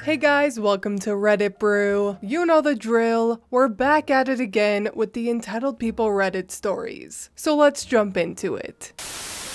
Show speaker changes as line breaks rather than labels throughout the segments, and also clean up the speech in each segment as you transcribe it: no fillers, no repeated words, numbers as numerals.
Hey guys, welcome to Reddit Brew. You know the drill. We're back at it again with the Entitled People Reddit stories. So let's jump into it.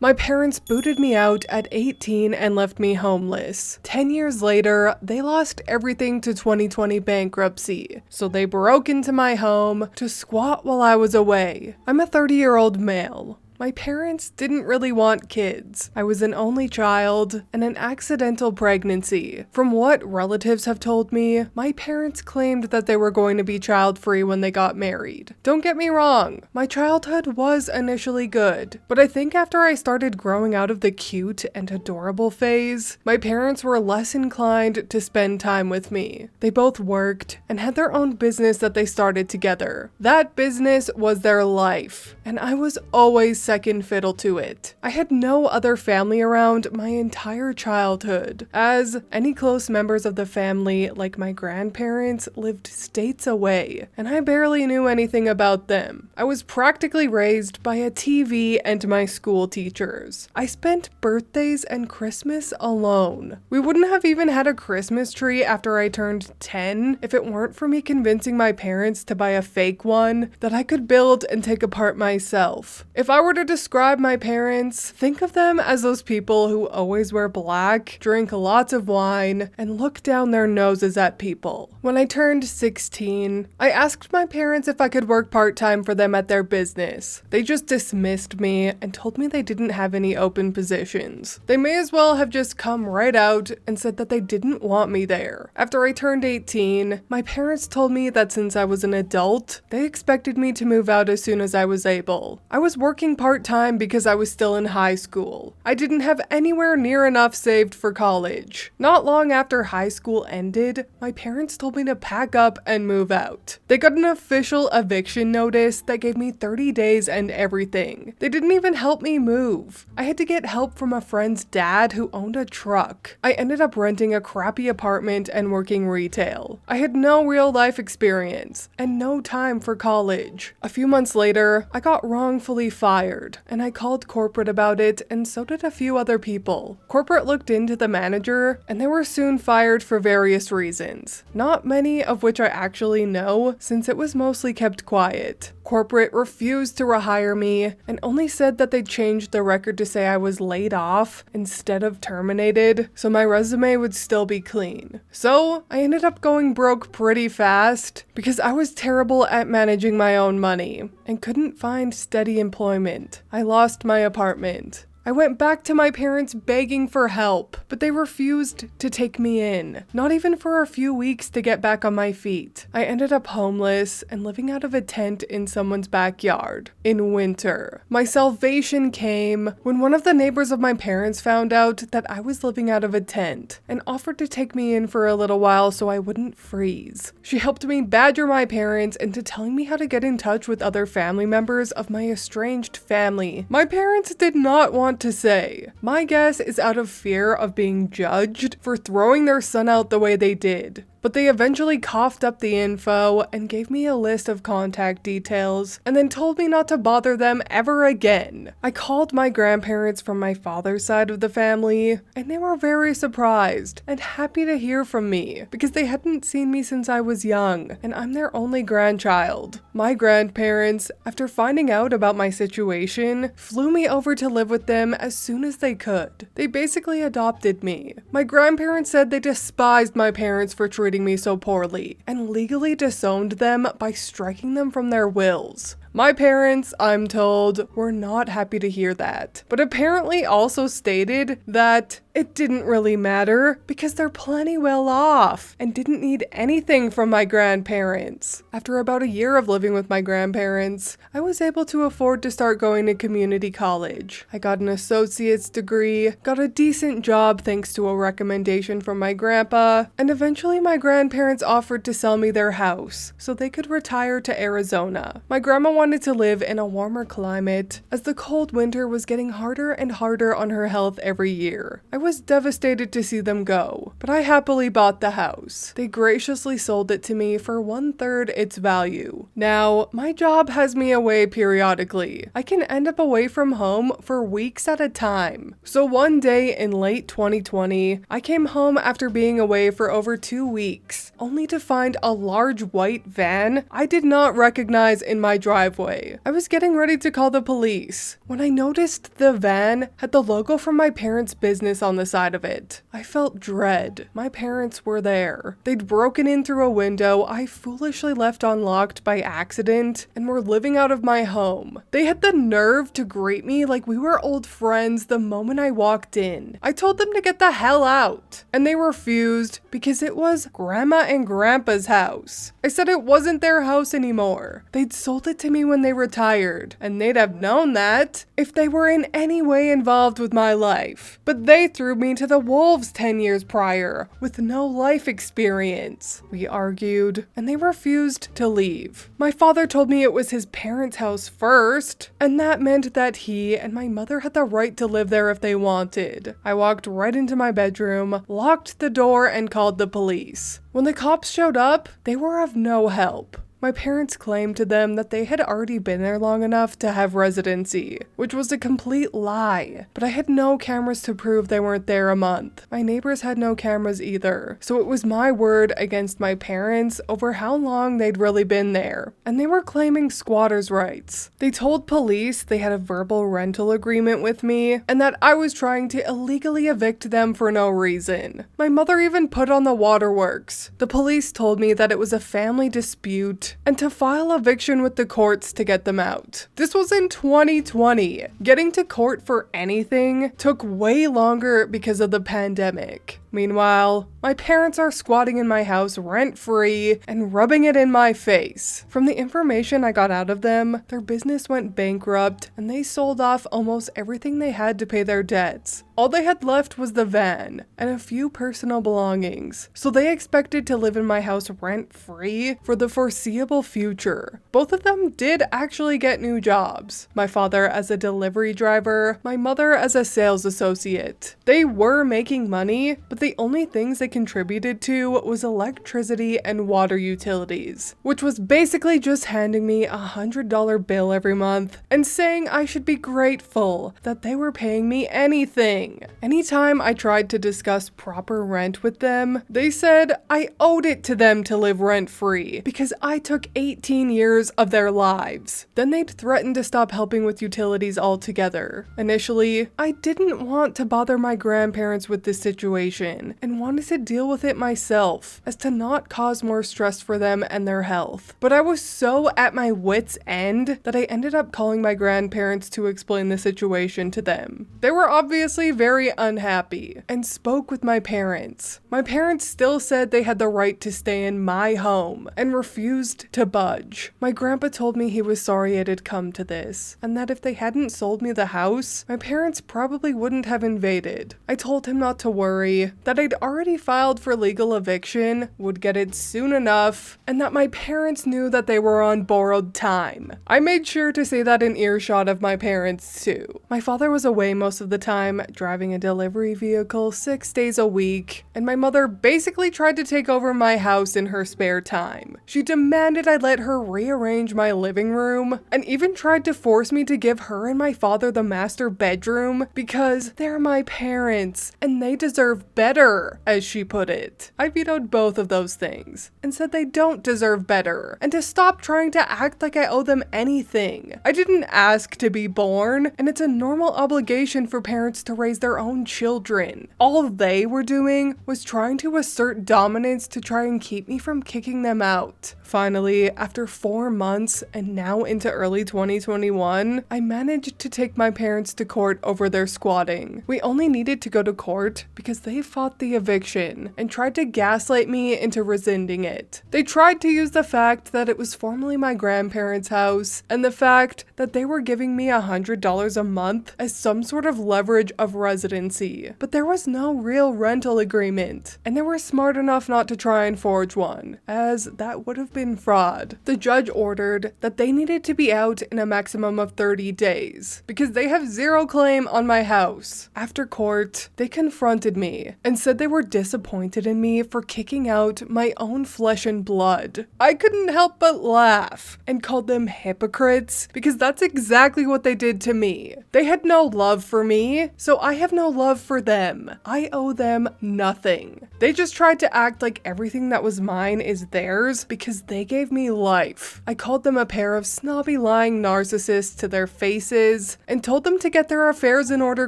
My parents booted me out at 18 and left me homeless. 10 years later, they lost everything to 2020 bankruptcy, so they broke into my home to squat while I was away. I'm a 30-year-old male. My parents didn't really want kids. I was an only child and an accidental pregnancy. From what relatives have told me, my parents claimed that they were going to be child-free when they got married. Don't get me wrong, my childhood was initially good, but I think after I started growing out of the cute and adorable phase, my parents were less inclined to spend time with me. They both worked and had their own business that they started together. That business was their life, and I was always second fiddle to it. I had no other family around my entire childhood, as any close members of the family, like my grandparents, lived states away, and I barely knew anything about them. I was practically raised by a TV and my school teachers. I spent birthdays and Christmas alone. We wouldn't have even had a Christmas tree after I turned 10 if it weren't for me convincing my parents to buy a fake one that I could build and take apart myself. If I were to describe my parents, think of them as those people who always wear black, drink lots of wine, and look down their noses at people. When I turned 16, I asked my parents if I could work part-time for them at their business. They just dismissed me and told me they didn't have any open positions. They may as well have just come right out and said that they didn't want me there. After I turned 18, my parents told me that since I was an adult, they expected me to move out as soon as I was able. I was working part-time because I was still in high school. I didn't have anywhere near enough saved for college. Not long after high school ended, my parents told me to pack up and move out. They got an official eviction notice that gave me 30 days and everything. They didn't even help me move. I had to get help from a friend's dad who owned a truck. I ended up renting a crappy apartment and working retail. I had no real life experience and no time for college. A few months later, I got wrongfully fired, and I called corporate about it, and so did a few other people. Corporate looked into the manager, and they were soon fired for various reasons, not many of which I actually know, since it was mostly kept quiet. Corporate refused to rehire me, and only said that they changed the record to say I was laid off instead of terminated, so my resume would still be clean. So I ended up going broke pretty fast, because I was terrible at managing my own money, and couldn't find steady employment. I lost my apartment. I went back to my parents begging for help, but they refused to take me in, not even for a few weeks to get back on my feet. I ended up homeless and living out of a tent in someone's backyard in winter. My salvation came when one of the neighbors of my parents found out that I was living out of a tent and offered to take me in for a little while so I wouldn't freeze. She helped me badger my parents into telling me how to get in touch with other family members of my estranged family. My parents did not want to say. My guess is out of fear of being judged for throwing their son out the way they did. But they eventually coughed up the info and gave me a list of contact details and then told me not to bother them ever again. I called my grandparents from my father's side of the family, and they were very surprised and happy to hear from me because they hadn't seen me since I was young, and I'm their only grandchild. My grandparents, after finding out about my situation, flew me over to live with them as soon as they could. They basically adopted me. My grandparents said they despised my parents for treating me so poorly, and legally disowned them by striking them from their wills. My parents, I'm told, were not happy to hear that, but apparently also stated that it didn't really matter because they're plenty well off and didn't need anything from my grandparents. After about a year of living with my grandparents, I was able to afford to start going to community college. I got an associate's degree, got a decent job thanks to a recommendation from my grandpa, and eventually my grandparents offered to sell me their house so they could retire to Arizona. My grandma wanted wanted to live in a warmer climate, as the cold winter was getting harder and harder on her health every year. I was devastated to see them go, but I happily bought the house. They graciously sold it to me for 1/3 its value. Now, my job has me away periodically. I can end up away from home for weeks at a time. So one day in late 2020, I came home after being away for over 2 weeks, only to find a large white van I did not recognize in my driveway. I was getting ready to call the police when I noticed the van had the logo from my parents' business on the side of it. I felt dread. My parents were there. They'd broken in through a window I foolishly left unlocked by accident and were living out of my home. They had the nerve to greet me like we were old friends the moment I walked in. I told them to get the hell out, and they refused because it was Grandma and Grandpa's house. I said it wasn't their house anymore. They'd sold it to me when they retired, and they'd have known that if they were in any way involved with my life. But they threw me to the wolves 10 years prior with no life experience. We argued, and they refused to leave. My father told me it was his parents' house first, and that meant that he and my mother had the right to live there if they wanted. I walked right into my bedroom, locked the door, and called the police. When the cops showed up, they were of no help. My parents claimed to them that they had already been there long enough to have residency, which was a complete lie. But I had no cameras to prove they weren't there a month. My neighbors had no cameras either, so it was my word against my parents over how long they'd really been there. And they were claiming squatters' rights. They told police they had a verbal rental agreement with me, and that I was trying to illegally evict them for no reason. My mother even put on the waterworks. The police told me that it was a family dispute and to file eviction with the courts to get them out. This was in 2020. Getting to court for anything took way longer because of the pandemic. Meanwhile, my parents are squatting in my house rent-free and rubbing it in my face. From the information I got out of them, their business went bankrupt and they sold off almost everything they had to pay their debts. All they had left was the van and a few personal belongings, so they expected to live in my house rent-free for the foreseeable future. Both of them did actually get new jobs. My father as a delivery driver, my mother as a sales associate. They were making money, but the only things they contributed to was electricity and water utilities, which was basically just handing me a $100 bill every month and saying I should be grateful that they were paying me anything. Anytime I tried to discuss proper rent with them, they said I owed it to them to live rent-free because I took 18 years of their lives. Then they'd threaten to stop helping with utilities altogether. Initially, I didn't want to bother my grandparents with this situation and wanted to deal with it myself as to not cause more stress for them and their health. But I was so at my wit's end that I ended up calling my grandparents to explain the situation to them. They were obviously very unhappy and spoke with my parents. My parents still said they had the right to stay in my home and refused to budge. My grandpa told me he was sorry it had come to this and that if they hadn't sold me the house, my parents probably wouldn't have invaded. I told him not to worry, that I'd already filed for legal eviction, would get it soon enough, and that my parents knew that they were on borrowed time. I made sure to say that in earshot of my parents too. My father was away most of the time, driving a delivery vehicle 6 days a week, and my mother basically tried to take over my house in her spare time. She demanded I let her rearrange my living room, and even tried to force me to give her and my father the master bedroom because they're my parents, and they deserve better, as she put it. I vetoed both of those things and said they don't deserve better and to stop trying to act like I owe them anything. I didn't ask to be born, and it's a normal obligation for parents to raise their own children. All they were doing was trying to assert dominance to try and keep me from kicking them out. Finally, after 4 months and now into early 2021, I managed to take my parents to court over their squatting. We only needed to go to court because they fought the eviction and tried to gaslight me into rescinding it. They tried to use the fact that it was formerly my grandparents' house and the fact that they were giving me $100 a month as some sort of leverage of residency. But there was no real rental agreement, and they were smart enough not to try and forge one, as that would have been been fraud. The judge ordered that they needed to be out in a maximum of 30 days because they have zero claim on my house. After court, they confronted me and said they were disappointed in me for kicking out my own flesh and blood. I couldn't help but laugh and called them hypocrites because that's exactly what they did to me. They had no love for me, so I have no love for them. I owe them nothing. They just tried to act like everything that was mine is theirs because they gave me life. I called them a pair of snobby lying narcissists to their faces and told them to get their affairs in order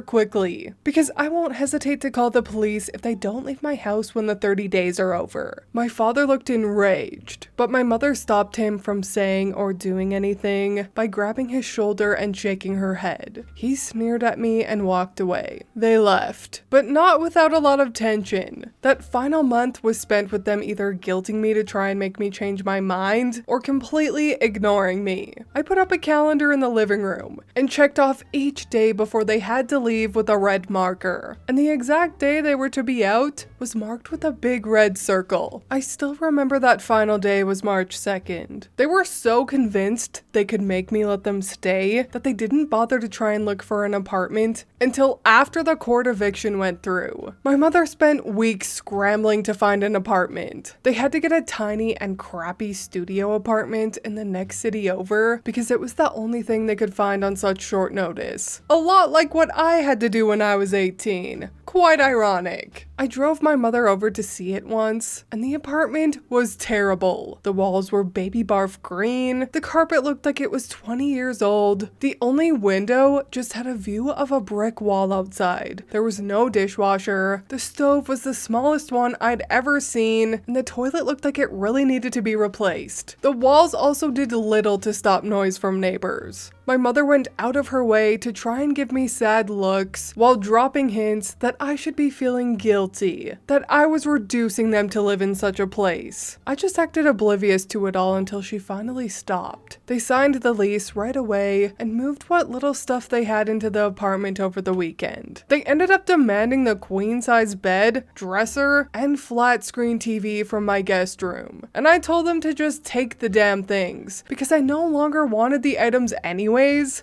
quickly because I won't hesitate to call the police if they don't leave my house when the 30 days are over. My father looked enraged, but my mother stopped him from saying or doing anything by grabbing his shoulder and shaking her head. He sneered at me and walked away. They left, but not without a lot of tension. That final month was spent with them either guilting me to try and make me change my mind or completely ignoring me. I put up a calendar in the living room and checked off each day before they had to leave with a red marker. And the exact day they were to be out was marked with a big red circle. I still remember that final day was March 2nd. They were so convinced they could make me let them stay that they didn't bother to try and look for an apartment until after the court eviction went through. My mother spent weeks scrambling to find an apartment. They had to get a tiny and crappy studio apartment in the next city over because it was the only thing they could find on such short notice. A lot like what I had to do when I was 18. Quite ironic. I drove my mother over to see it once, and the apartment was terrible. The walls were baby barf green, the carpet looked like it was 20 years old, the only window just had a view of a brick wall outside. There was no dishwasher, the stove was the smallest one I'd ever seen, and the toilet looked like it really needed to be replaced. The walls also did little to stop noise from neighbors. My mother went out of her way to try and give me sad looks while dropping hints that I should be feeling guilty, that I was reducing them to live in such a place. I just acted oblivious to it all until she finally stopped. They signed the lease right away and moved what little stuff they had into the apartment over the weekend. They ended up demanding the queen-size bed, dresser, and flat screen TV from my guest room. And I told them to just take the damn things because I no longer wanted the items anyways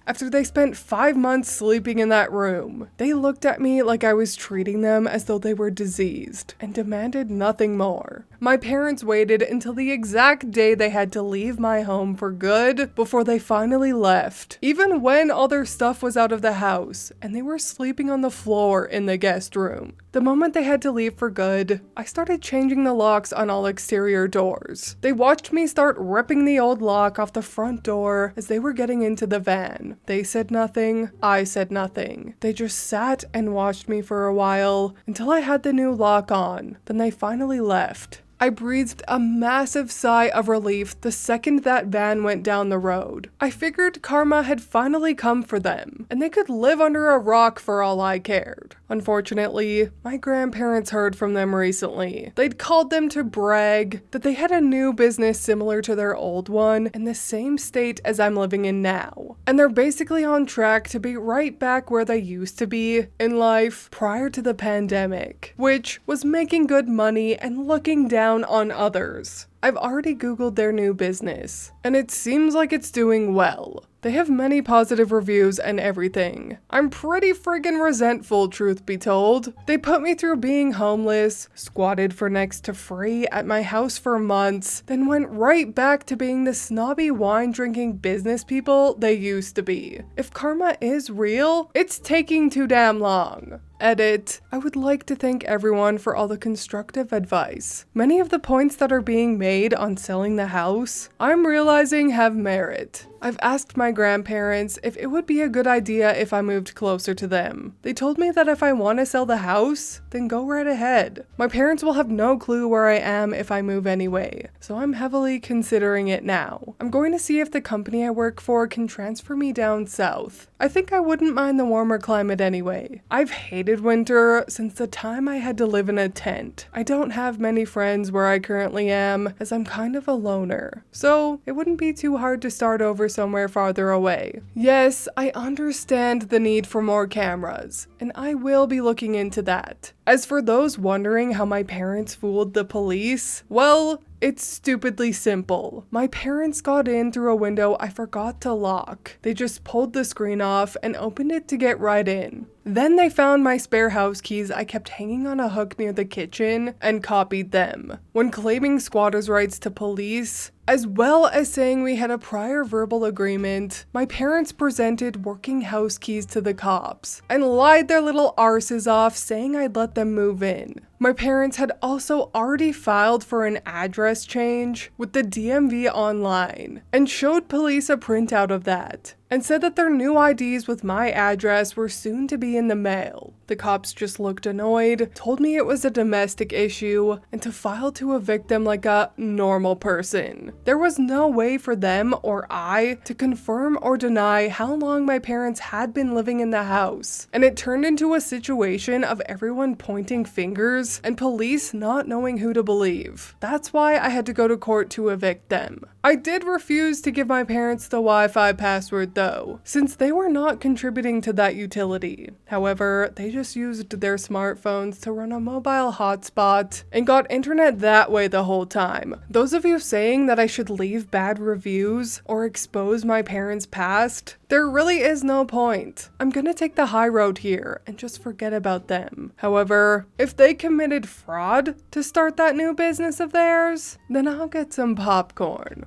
after they spent 5 months sleeping in that room. They looked at me like I was treating them as though they were diseased and demanded nothing more. My parents waited until the exact day they had to leave my home for good before they finally left, even when all their stuff was out of the house and they were sleeping on the floor in the guest room. The moment they had to leave for good, I started changing the locks on all exterior doors. They watched me start ripping the old lock off the front door as they were getting into the van. They said nothing, I said nothing. They just sat and watched me for a while until I had the new lock on. Then they finally left. I breathed a massive sigh of relief the second that van went down the road. I figured karma had finally come for them, and they could live under a rock for all I cared. Unfortunately, my grandparents heard from them recently. They'd called them to brag that they had a new business similar to their old one in the same state as I'm living in now. And they're basically on track to be right back where they used to be in life prior to the pandemic, which was making good money and looking down on others. I've already Googled their new business, and it seems like it's doing well. They have many positive reviews and everything. I'm pretty friggin' resentful, truth be told. They put me through being homeless, squatted for next to free at my house for months, then went right back to being the snobby wine-drinking business people they used to be. If karma is real, it's taking too damn long. Edit. I would like to thank everyone for all the constructive advice. Many of the points that are being made on selling the house, I'm realizing have merit. I've asked my grandparents if it would be a good idea if I moved closer to them. They told me that if I want to sell the house, then go right ahead. My parents will have no clue where I am if I move anyway, so I'm heavily considering it now. I'm going to see if the company I work for can transfer me down south. I think I wouldn't mind the warmer climate anyway. I've hated winter since the time I had to live in a tent. I don't have many friends where I currently am, as I'm kind of a loner, so it wouldn't be too hard to start over somewhere farther away. Yes, I understand the need for more cameras, and I will be looking into that. As for those wondering how my parents fooled the police, well, It's stupidly simple. My parents got in through a window I forgot to lock. They just pulled the screen off and opened it to get right in. Then they found my spare house keys I kept hanging on a hook near the kitchen and copied them. When claiming squatters' rights to police, as well as saying we had a prior verbal agreement, my parents presented working house keys to the cops and lied their little arses off saying I'd let them move in. My parents had also already filed for an address change with the DMV online and showed police a printout of that and said that their new IDs with my address were soon to be in the mail. The cops just looked annoyed, told me it was a domestic issue, and to file to evict them like a normal person. There was no way for them or I to confirm or deny how long my parents had been living in the house, and it turned into a situation of everyone pointing fingers and police not knowing who to believe. That's why I had to go to court to evict them. I did refuse to give my parents the Wi-Fi password though, since they were not contributing to that utility. However, they just used their smartphones to run a mobile hotspot and got internet that way the whole time. Those of you saying that I should leave bad reviews or expose my parents' past, there really is no point. I'm gonna take the high road here and just forget about them. However, if they committed fraud to start that new business of theirs, then I'll get some popcorn.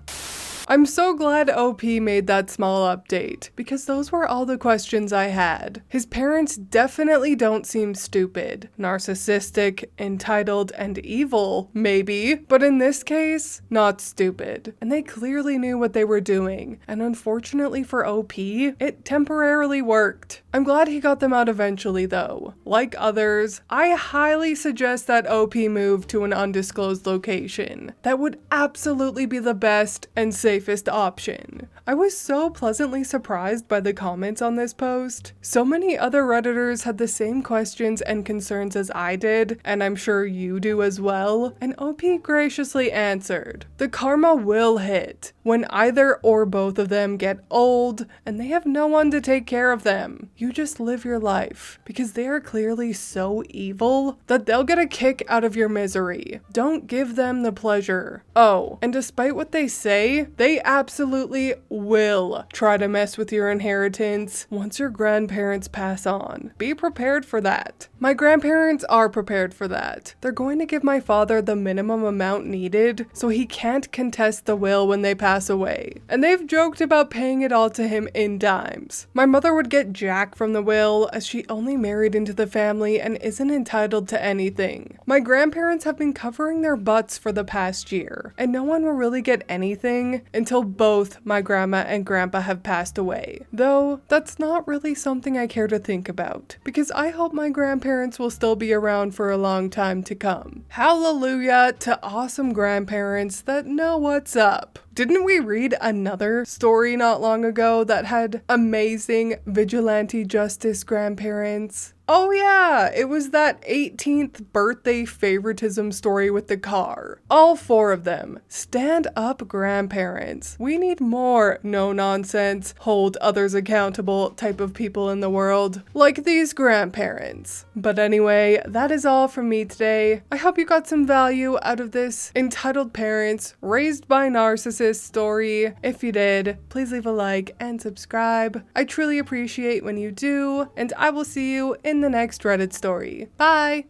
I'm so glad OP made that small update, because those were all the questions I had. His parents definitely don't seem stupid, narcissistic, entitled, and evil, maybe, but in this case, not stupid. And they clearly knew what they were doing, and unfortunately for OP, it temporarily worked. I'm glad he got them out eventually though. Like others, I highly suggest that OP move to an undisclosed location. That would absolutely be the best and safest option. I was so pleasantly surprised by the comments on this post. So many other Redditors had the same questions and concerns as I did, and I'm sure you do as well, and OP graciously answered. The karma will hit when either or both of them get old and they have no one to take care of them. You just live your life, because they are clearly so evil that they'll get a kick out of your misery. Don't give them the pleasure. Oh, and despite what they say, they absolutely will try to mess with your inheritance once your grandparents pass on. Be prepared for that. My grandparents are prepared for that. They're going to give my father the minimum amount needed so he can't contest the will when they pass away. And they've joked about paying it all to him in dimes. My mother would get jack from the will as she only married into the family and isn't entitled to anything. My grandparents have been covering their butts for the past year, and no one will really get anything until both my grandma and grandpa have passed away. Though, that's not really something I care to think about, because I hope my grandparents will still be around for a long time to come. Hallelujah to awesome grandparents that know what's up. Didn't we read another story not long ago that had amazing vigilante justice grandparents? Oh yeah, it was that 18th birthday favoritism story with the car. All four of them. Stand up grandparents. We need more no nonsense, hold others accountable type of people in the world, like these grandparents. But anyway, that is all from me today. I hope you got some value out of this entitled parents raised by narcissists story. If you did, please leave a like and subscribe. I truly appreciate when you do, and I will see you in the next Reddit story. Bye!